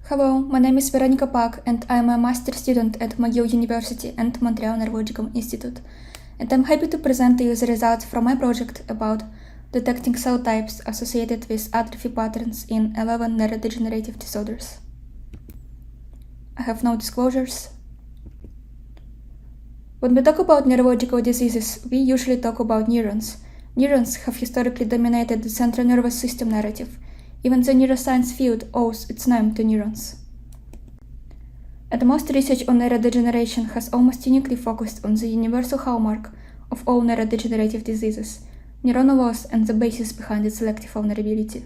Hello, my name is Veronika Pak and I am a master student at McGill University and Montreal Neurological Institute. And I'm happy to present to you the results from my project about detecting cell types associated with atrophy patterns in 11 neurodegenerative disorders. I have no disclosures. When we talk about neurological diseases, we usually talk about neurons. Neurons have historically dominated the central nervous system narrative. Even the neuroscience field owes its name to neurons. And most research on neurodegeneration has almost uniquely focused on the universal hallmark of all neurodegenerative diseases, neuronal loss and the basis behind its selective vulnerability.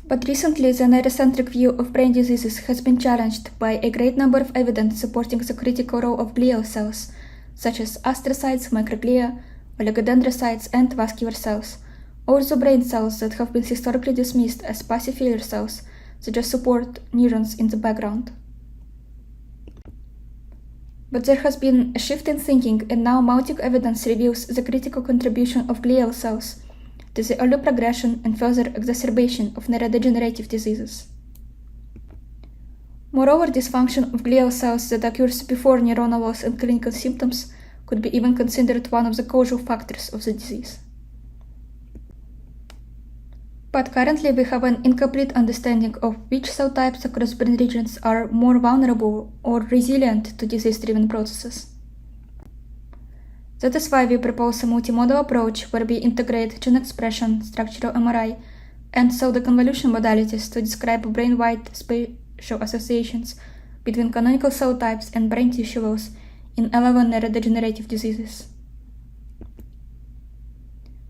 But recently, the neurocentric view of brain diseases has been challenged by a great number of evidence supporting the critical role of glial cells, such as astrocytes, microglia, oligodendrocytes, and vascular cells, or the brain cells that have been historically dismissed as passive failure cells that just support neurons in the background. But there has been a shift in thinking, and now multiple evidence reveals the critical contribution of glial cells to the early progression and further exacerbation of neurodegenerative diseases. Moreover, dysfunction of glial cells that occurs before neuronal loss and clinical symptoms could be even considered one of the causal factors of the disease. But currently we have an incomplete understanding of which cell types across brain regions are more vulnerable or resilient to disease-driven processes. That is why we propose a multimodal approach where we integrate gene expression, structural MRI, and pseudoconvolution modalities to describe brain-wide spatial associations between canonical cell types and brain tissue loss in 11 neurodegenerative diseases.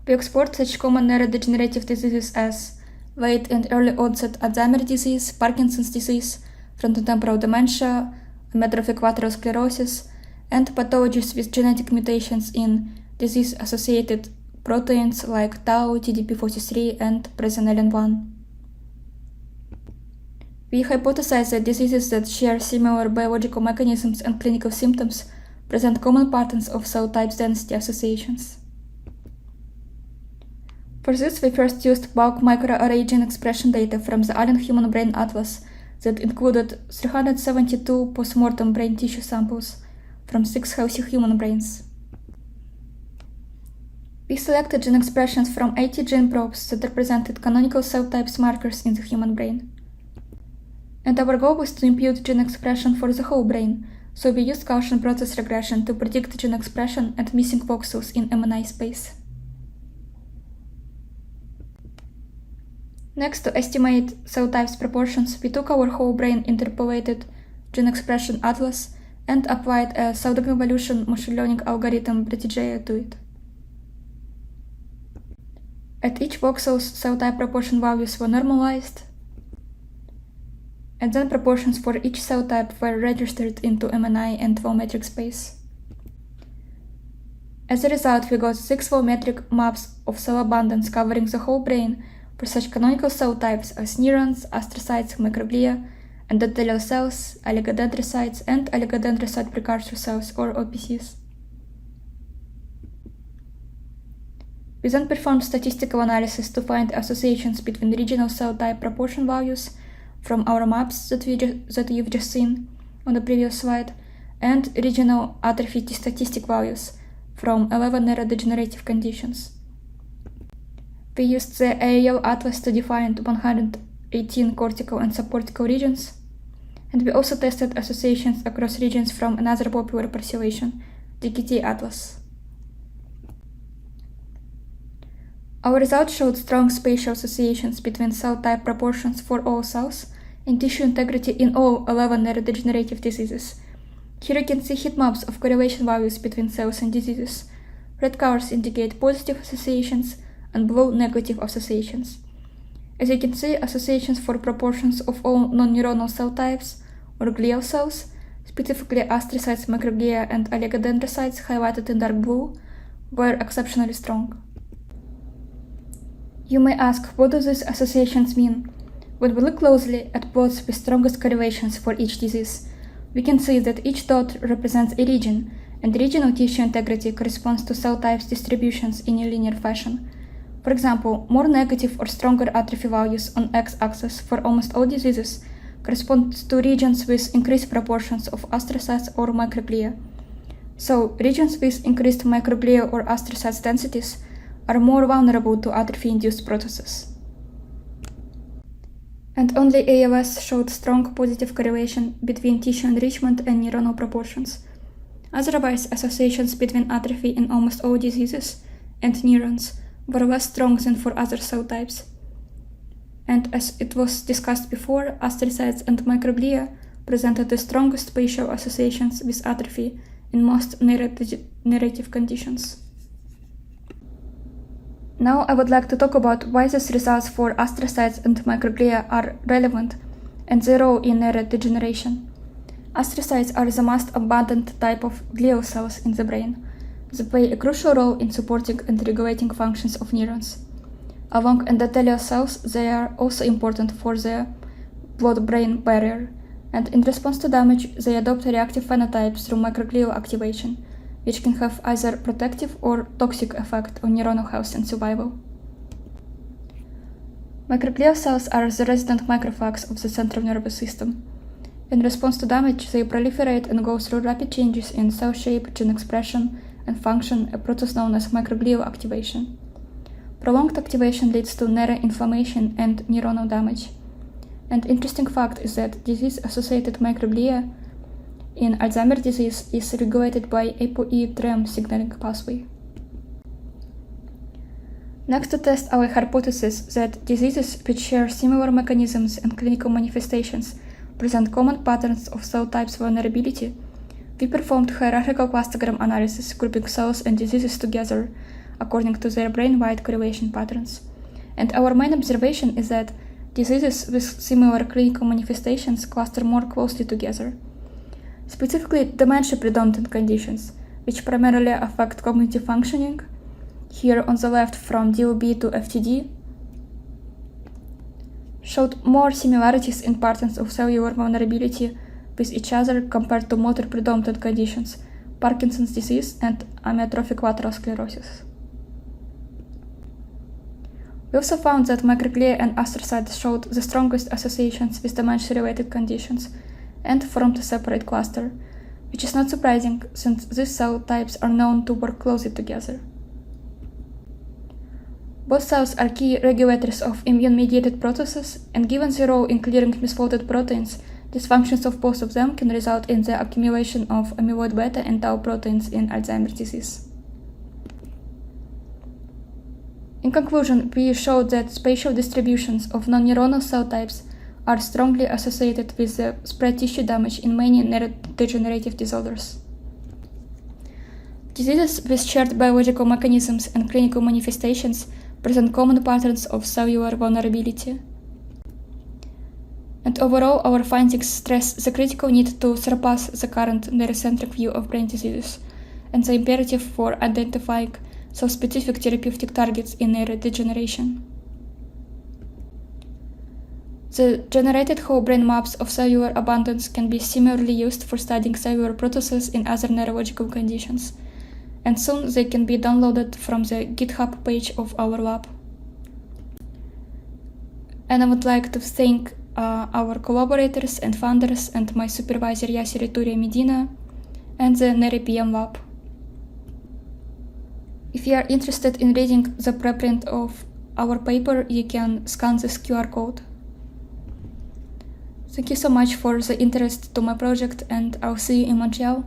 We explored such common neurodegenerative diseases as late and early onset Alzheimer disease, Parkinson's disease, frontotemporal dementia, Amyotrophic Lateral Sclerosis, and pathologies with genetic mutations in disease-associated proteins like tau, TDP43, and presenilin-1. We hypothesize that diseases that share similar biological mechanisms and clinical symptoms present common patterns of cell types density associations. For this, we first used bulk microarray gene expression data from the Allen Human Brain Atlas that included 372 postmortem brain tissue samples from 6 healthy human brains. We selected gene expressions from 80 gene probes that represented canonical cell types markers in the human brain. And our goal was to impute gene expression for the whole brain, so we used Gaussian process regression to predict gene expression and missing voxels in MNI space. Next, to estimate cell types proportions, we took our whole brain interpolated gene expression atlas and applied a pseudoconvolution machine learning algorithm BRTGEA to it. At each voxel, cell type proportion values were normalized, and then proportions for each cell type were registered into MNI and volumetric space. As a result, we got 6 volumetric maps of cell abundance covering the whole brain for such canonical cell types as neurons, astrocytes, microglia, endothelial cells, oligodendrocytes, and oligodendrocyte precursor cells, or OPCs. We then performed statistical analysis to find associations between regional cell type proportion values from our maps that you've just seen on the previous slide, and regional atrophy statistic values from 11 neurodegenerative conditions. We used the AAL atlas to define 118 cortical and subcortical regions, and we also tested associations across regions from another popular parcellation, the KT atlas. Our results showed strong spatial associations between cell type proportions for all cells and tissue integrity in all 11 neurodegenerative diseases. Here you can see heat maps of correlation values between cells and diseases. Red colors indicate positive associations and blue negative associations. As you can see, associations for proportions of all non-neuronal cell types, or glial cells, specifically astrocytes, microglia, and oligodendrocytes highlighted in dark blue, were exceptionally strong. You may ask, what do these associations mean? When we look closely at plots with strongest correlations for each disease, we can see that each dot represents a region, and regional tissue integrity corresponds to cell types distributions in a linear fashion, For example, more negative or stronger atrophy values on x-axis for almost all diseases correspond to regions with increased proportions of astrocytes or microglia. So, regions with increased microglia or astrocytes densities are more vulnerable to atrophy-induced processes. And only ALS showed strong positive correlation between tissue enrichment and neuronal proportions. Otherwise, associations between atrophy in almost all diseases and neurons were less strong than for other cell types. And as it was discussed before, astrocytes and microglia presented the strongest spatial associations with atrophy in most neurodegenerative conditions. Now I would like to talk about why these results for astrocytes and microglia are relevant and their role in neurodegeneration. Astrocytes are the most abundant type of glial cells in the brain. They play a crucial role in supporting and regulating functions of neurons. Along endothelial cells, they are also important for the blood-brain barrier, and in response to damage, they adopt a reactive phenotype through microglial activation, which can have either protective or toxic effect on neuronal health and survival. Microglial cells are the resident macrophages of the central nervous system. In response to damage, they proliferate and go through rapid changes in cell shape, gene expression, and function, a process known as microglial activation. Prolonged activation leads to neuroinflammation and neuronal damage. An interesting fact is that disease-associated microglia in Alzheimer's disease is regulated by ApoE-TREM signaling pathway. Next, to test our hypothesis that diseases which share similar mechanisms and clinical manifestations present common patterns of cell types vulnerability, we performed hierarchical clastogram analysis grouping cells and diseases together according to their brain-wide correlation patterns. And our main observation is that diseases with similar clinical manifestations cluster more closely together. Specifically, dementia-predominant conditions, which primarily affect cognitive functioning, here on the left from DLB to FTD, showed more similarities in patterns of cellular vulnerability with each other compared to motor-predominant conditions, Parkinson's disease and Amyotrophic Lateral Sclerosis. We also found that microglia and astrocytes showed the strongest associations with dementia-related conditions and formed a separate cluster, which is not surprising since these cell types are known to work closely together. Both cells are key regulators of immune-mediated processes, and given their role in clearing misfolded proteins, dysfunctions of both of them can result in the accumulation of amyloid beta and tau proteins in Alzheimer's disease. In conclusion, we showed that spatial distributions of non-neuronal cell types are strongly associated with the spread tissue damage in many neurodegenerative disorders. Diseases with shared biological mechanisms and clinical manifestations present common patterns of cellular vulnerability. And overall, our findings stress the critical need to surpass the current neurocentric view of brain diseases and the imperative for identifying cell-specific therapeutic targets in neurodegeneration. The generated whole brain maps of cellular abundance can be similarly used for studying cellular processes in other neurological conditions, and soon they can be downloaded from the GitHub page of our lab. And I would like to thank our collaborators and funders and my supervisor Yasser Ituria Medina and the NeuroPM lab. If you are interested in reading the preprint of our paper, you can scan this QR code. Thank you so much for the interest to my project, and I'll see you in Montreal.